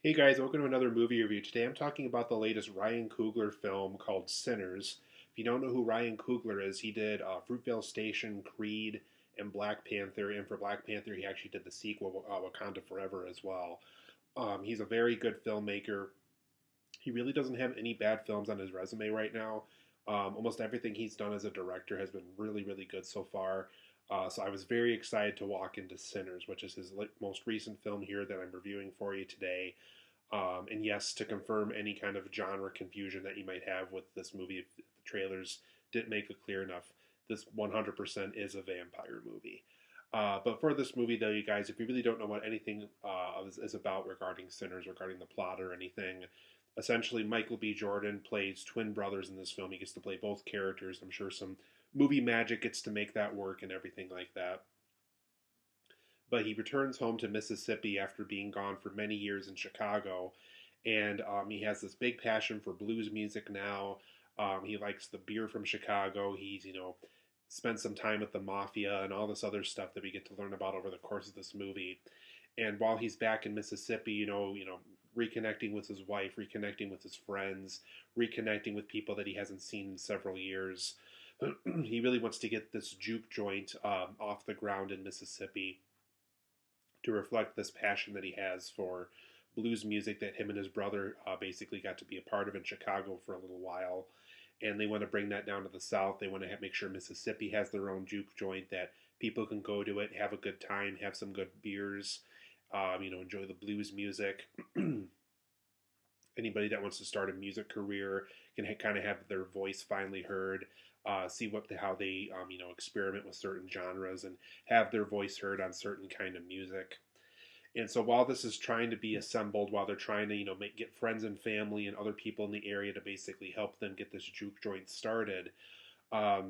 Hey guys, welcome to another movie review. Today I'm talking about the latest Ryan Coogler film called Sinners. If you don't know who Ryan Coogler is, he did Fruitvale Station, Creed, and Black Panther. And for Black Panther, he actually did the sequel, Wakanda Forever, as well. He's a very good filmmaker. He really doesn't have any bad films on his resume right now. Almost everything he's done as a director has been really, really good so far. So I was very excited to walk into Sinners, which is his most recent film here that I'm reviewing for you today. And yes, to confirm any kind of genre confusion that you might have with this movie, if the trailers didn't make it clear enough, this 100% is a vampire movie. But for this movie, though, you guys, if you really don't know what anything is about regarding Sinners, regarding the plot or anything, essentially Michael B. Jordan plays twin brothers in this film. He gets to play both characters. I'm sure some movie magic gets to make that work and everything like that. But he returns home to Mississippi after being gone for many years in Chicago, and he has this big passion for blues music now. He likes the beer from Chicago. He's spent some time with the mafia and all this other stuff that we get to learn about over the course of this movie. And while he's back in Mississippi, reconnecting with his wife, reconnecting with his friends, reconnecting with people that he hasn't seen in several years. He really wants to get this Juke Joint off the ground in Mississippi to reflect this passion that he has for blues music that him and his brother basically got to be a part of in Chicago for a little while. And they want to bring that down to the South. They want to make sure Mississippi has their own juke joint, that people can go to it, have a good time, have some good beers, enjoy the blues music. Anybody that wants to start a music career can kind of have their voice finally heard. See how they experiment with certain genres and have their voice heard on certain kind of music. And so while this is trying to be assembled, while they're trying to get friends and family and other people in the area to basically help them get this juke joint started,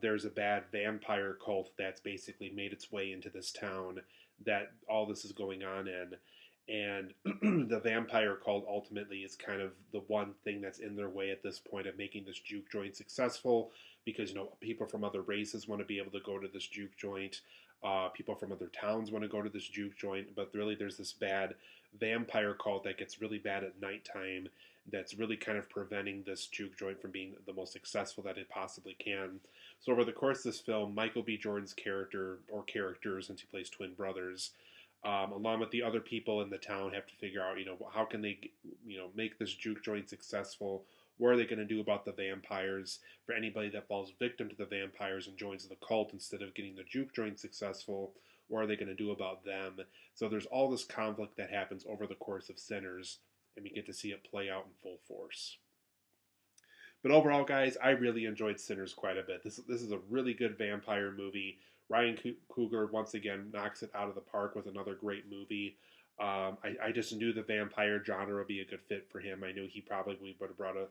there's a bad vampire cult that's basically made its way into this town that all this is going on in. And the vampire cult ultimately is kind of the one thing that's in their way at this point of making this juke joint successful, because people from other races want to be able to go to this juke joint. People from other towns want to go to this juke joint, but really there's this bad vampire cult that gets really bad at nighttime that's really kind of preventing this juke joint from being the most successful that it possibly can. So over the course of this film, Michael B. Jordan's character, or characters, since he plays twin brothers, along with the other people in the town, have to figure out, how can they, make this juke joint successful. What are they going to do about the vampires? For anybody that falls victim to the vampires and joins the cult instead of getting the juke joint successful, what are they going to do about them? So there's all this conflict that happens over the course of Sinners, and we get to see it play out in full force. But overall, guys, I really enjoyed Sinners quite a bit. This is a really good vampire movie. Ryan Coogler once again knocks it out of the park with another great movie. I just knew the vampire genre would be a good fit for him. I knew he probably would have brought a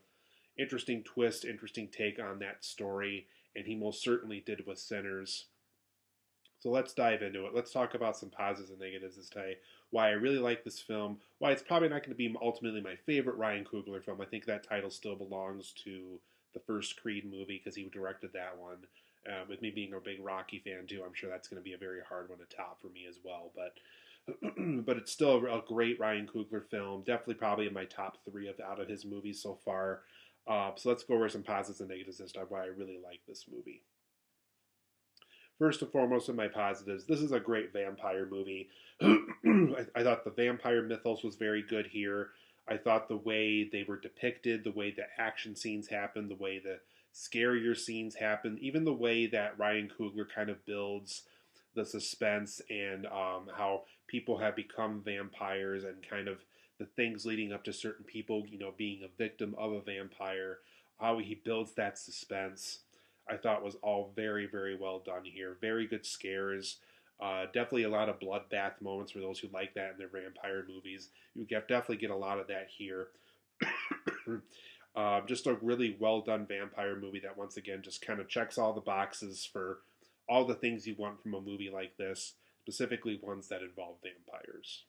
interesting twist, interesting take on that story, and he most certainly did with Sinners. So let's dive into it. Let's talk about some positives and negatives as to why I really like this film, why it's probably not going to be ultimately my favorite Ryan Coogler film. I think that title still belongs to the first Creed movie because he directed that one. With me being a big Rocky fan too, I'm sure that's going to be a very hard one to top for me as well. But but it's still a great Ryan Coogler film. Definitely probably in my top three out of his movies so far. So let's go over some positives and negatives as to why I really like this movie. First and foremost, in my positives, this is a great vampire movie. I thought the vampire mythos was very good here. I thought the way they were depicted, the way the action scenes happened, the way the scarier scenes happen, even the way that Ryan Coogler kind of builds the suspense and how people have become vampires and kind of the things leading up to certain people, being a victim of a vampire, how he builds that suspense. I thought was all very, very well done here. Very good scares. Definitely a lot of bloodbath moments for those who like that in their vampire movies. You definitely get a lot of that here. Just a really well done vampire movie that once again just kind of checks all the boxes for all the things you want from a movie like this, specifically ones that involve vampires.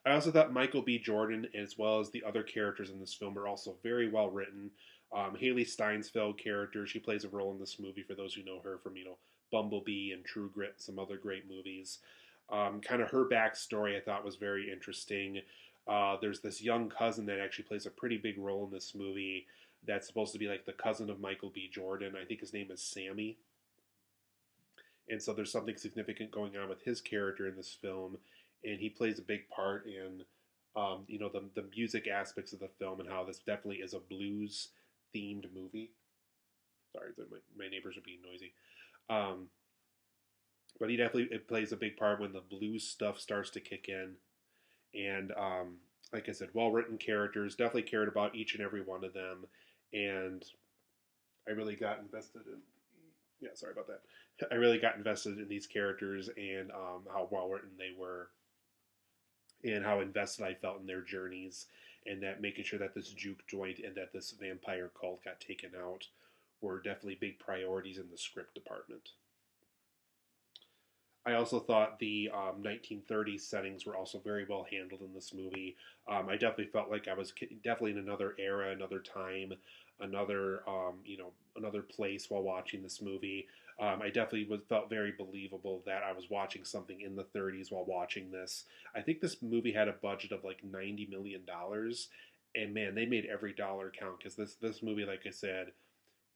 I also thought Michael B. Jordan, as well as the other characters in this film, are also very well written. Hailee Steinfeld character, she plays a role in this movie for those who know her from, Bumblebee and True Grit, and some other great movies. Kind of her backstory I thought was very interesting. There's this young cousin that actually plays a pretty big role in this movie that's supposed to be like the cousin of Michael B. Jordan. I think his name is Sammy. And so there's something significant going on with his character in this film, and he plays a big part in, the music aspects of the film and how this definitely is a blues themed movie. Sorry, my neighbors are being noisy. Um, but he definitely it plays a big part when the blues stuff starts to kick in, and like I said, well written characters. Definitely cared about each and every one of them, and I really got invested in. Yeah, sorry about that. I really got invested in these characters and how well written they were, and how invested I felt in their journeys, and that making sure that this juke joint and that this vampire cult got taken out were definitely big priorities in the script department. I also thought the 1930s settings were also very well handled in this movie. I definitely felt like I was definitely in another era, another time, another place while watching this movie. I definitely felt very believable that I was watching something in the 30s while watching this. I think this movie had a budget of like $90 million, and man, they made every dollar count because this movie, like I said,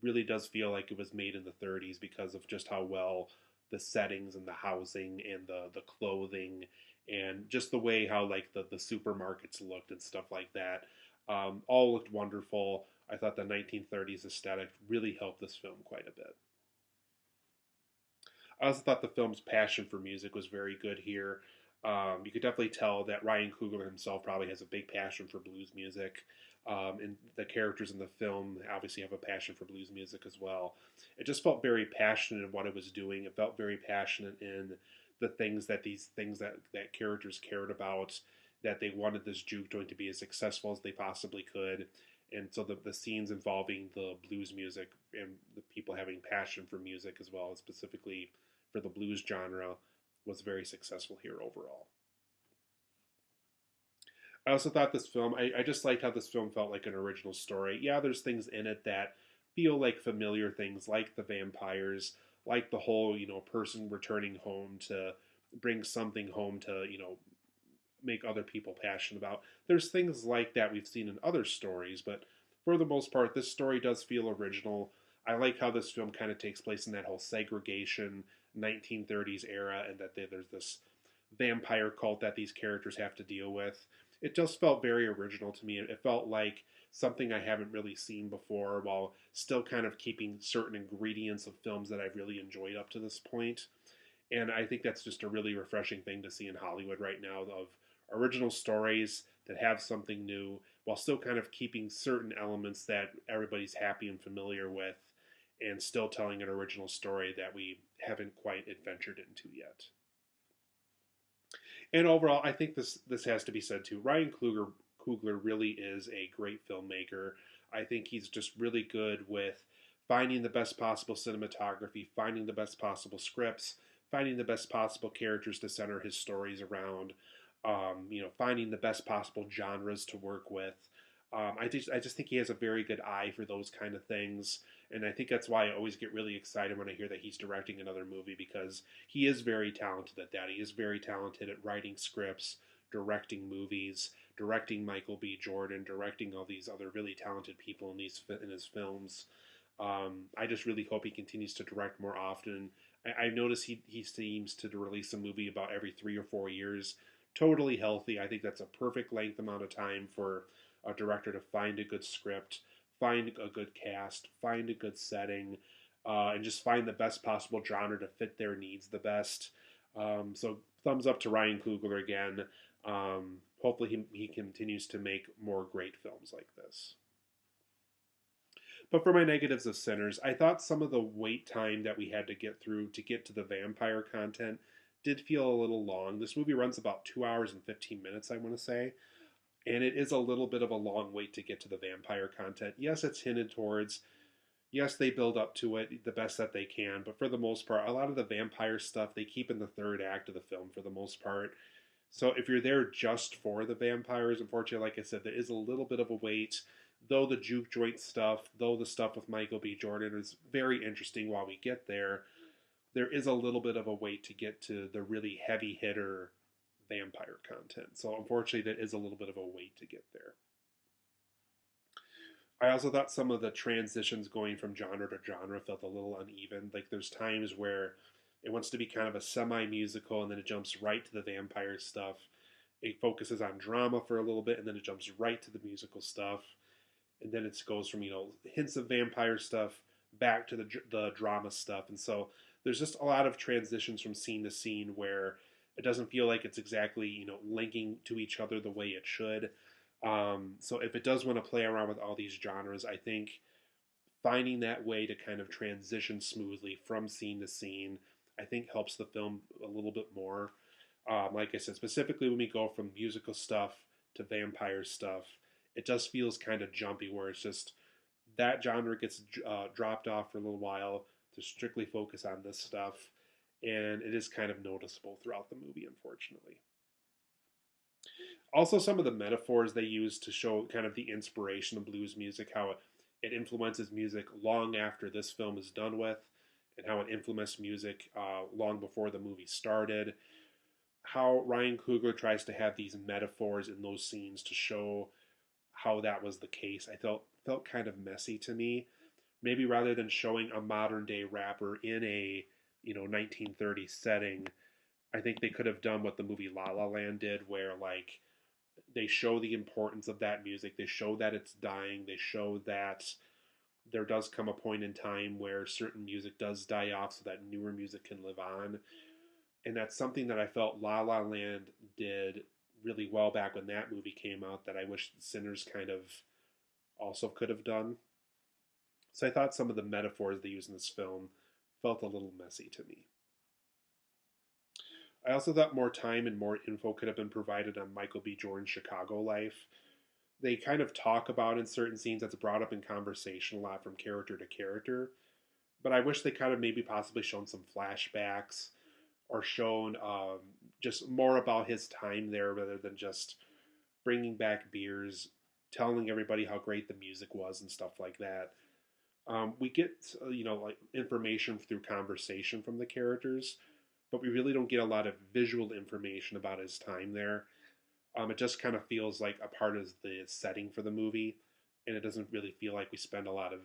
really does feel like it was made in the 30s because of just how well the settings and the housing and the clothing and just the way how like the supermarkets looked and stuff like that, all looked wonderful. I thought the 1930s aesthetic really helped this film quite a bit. I also thought the film's passion for music was very good here. You could definitely tell that Ryan Coogler himself probably has a big passion for blues music. And the characters in the film obviously have a passion for blues music as well. It just felt very passionate in what it was doing. It felt very passionate in the things that characters cared about, that they wanted this juke joint to be as successful as they possibly could. And so the scenes involving the blues music and the people having passion for music as well, specifically for the blues genre, was very successful here overall. I also thought this film, I just liked how this film felt like an original story. Yeah, there's things in it that feel like familiar things, like the vampires, like the whole, person returning home to bring something home to, make other people passionate about. There's things like that we've seen in other stories, but for the most part, this story does feel original. I like how this film kind of takes place in that whole segregation 1930s era, and that there's this vampire cult that these characters have to deal with. It just felt very original to me. It felt like something I haven't really seen before, while still kind of keeping certain ingredients of films that I've really enjoyed up to this point. And I think that's just a really refreshing thing to see in Hollywood right now, of original stories that have something new while still kind of keeping certain elements that everybody's happy and familiar with, and still telling an original story that we haven't quite adventured into yet. And overall, I think this has to be said too. Ryan Coogler really is a great filmmaker. I think he's just really good with finding the best possible cinematography, finding the best possible scripts, finding the best possible characters to center his stories around, finding the best possible genres to work with. I just think he has a very good eye for those kind of things, and I think that's why I always get really excited when I hear that he's directing another movie, because he is very talented at that. He is very talented at writing scripts, directing movies, directing Michael B. Jordan, directing all these other really talented people in his films. I just really hope he continues to direct more often. I notice he seems to release a movie about every 3 or 4 years. Totally healthy. I think that's a perfect length amount of time for a director to find a good script, find a good cast, find a good setting, and just find the best possible genre to fit their needs the best. So thumbs up to Ryan Coogler again. Hopefully he continues to make more great films like this. But for my negatives of Sinners, I thought some of the wait time that we had to get through to get to the vampire content did feel a little long. This movie runs about 2 hours and 15 minutes, I want to say. And it is a little bit of a long wait to get to the vampire content. Yes, it's hinted towards. Yes, they build up to it the best that they can. But for the most part, a lot of the vampire stuff they keep in the third act of the film for the most part. So if you're there just for the vampires, unfortunately, like I said, there is a little bit of a wait. Though the Juke Joint stuff, though the stuff with Michael B. Jordan is very interesting while we get there, there is a little bit of a wait to get to the really heavy hitter vampire content. So unfortunately, that is a little bit of a wait to get there. I also thought some of the transitions going from genre to genre felt a little uneven. Like there's times where it wants to be kind of a semi-musical and then it jumps right to the vampire stuff. It focuses on drama for a little bit and then it jumps right to the musical stuff. And then it goes from, hints of vampire stuff back to the drama stuff. And so there's just a lot of transitions from scene to scene where it doesn't feel like it's exactly, linking to each other the way it should. So if it does want to play around with all these genres, I think finding that way to kind of transition smoothly from scene to scene, I think helps the film a little bit more. Like I said, specifically when we go from musical stuff to vampire stuff, it just feels kind of jumpy where it's just that genre gets dropped off for a little while to strictly focus on this stuff. And it is kind of noticeable throughout the movie, unfortunately. Also, some of the metaphors they use to show kind of the inspiration of blues music, how it influences music long after this film is done with, and how it influenced music long before the movie started. How Ryan Coogler tries to have these metaphors in those scenes to show how that was the case, I felt kind of messy to me. Maybe rather than showing a modern day rapper in a 1930s setting, I think they could have done what the movie La La Land did, where like they show the importance of that music. They show that it's dying. They show that there does come a point in time where certain music does die off so that newer music can live on. And that's something that I felt La La Land did really well back when that movie came out that I wish Sinners kind of also could have done. So I thought some of the metaphors they use in this film felt a little messy to me. I also thought more time and more info could have been provided on Michael B. Jordan's Chicago life. They kind of talk about in certain scenes that's brought up in conversation a lot from character to character, but I wish they kind of maybe possibly shown some flashbacks or shown just more about his time there rather than just bringing back beers, telling everybody how great the music was and stuff like that. We get, like information through conversation from the characters, but we really don't get a lot of visual information about his time there. It just kind of feels like a part of the setting for the movie, and it doesn't really feel like we spend a lot of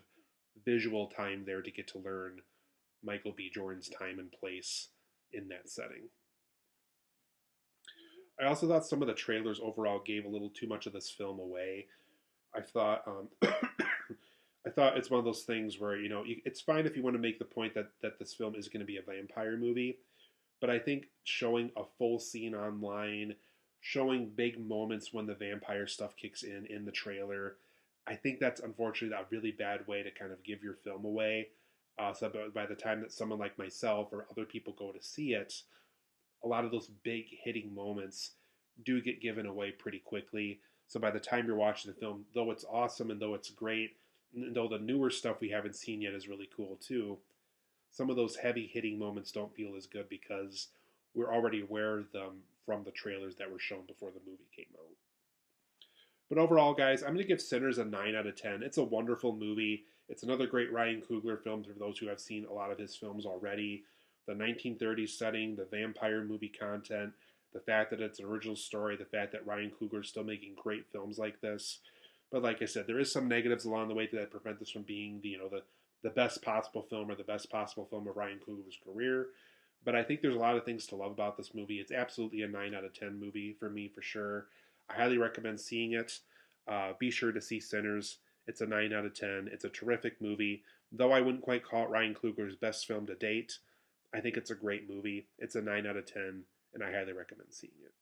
visual time there to get to learn Michael B. Jordan's time and place in that setting. I also thought some of the trailers overall gave a little too much of this film away. I thought I thought it's one of those things where it's fine if you want to make the point that this film is going to be a vampire movie, but I think showing a full scene online, showing big moments when the vampire stuff kicks in the trailer, I think that's unfortunately a really bad way to kind of give your film away. So by the time that someone like myself or other people go to see it, a lot of those big hitting moments do get given away pretty quickly. So by the time you're watching the film, though it's awesome and though it's great, and though the newer stuff we haven't seen yet is really cool too, some of those heavy hitting moments don't feel as good because we're already aware of them from the trailers that were shown before the movie came out. But overall, guys, I'm going to give Sinners a 9 out of 10. It's a wonderful movie. It's another great Ryan Coogler film for those who have seen a lot of his films already. The 1930s setting, the vampire movie content, the fact that it's an original story, the fact that Ryan Coogler is still making great films like this. But like I said, there is some negatives along the way that prevent this from being the best possible film or the best possible film of Ryan Coogler's career. But I think there's a lot of things to love about this movie. It's absolutely a 9 out of 10 movie for me, for sure. I highly recommend seeing it. Be sure to see Sinners. It's a 9 out of 10. It's a terrific movie. Though I wouldn't quite call it Ryan Coogler's best film to date, I think it's a great movie. It's a 9 out of 10, and I highly recommend seeing it.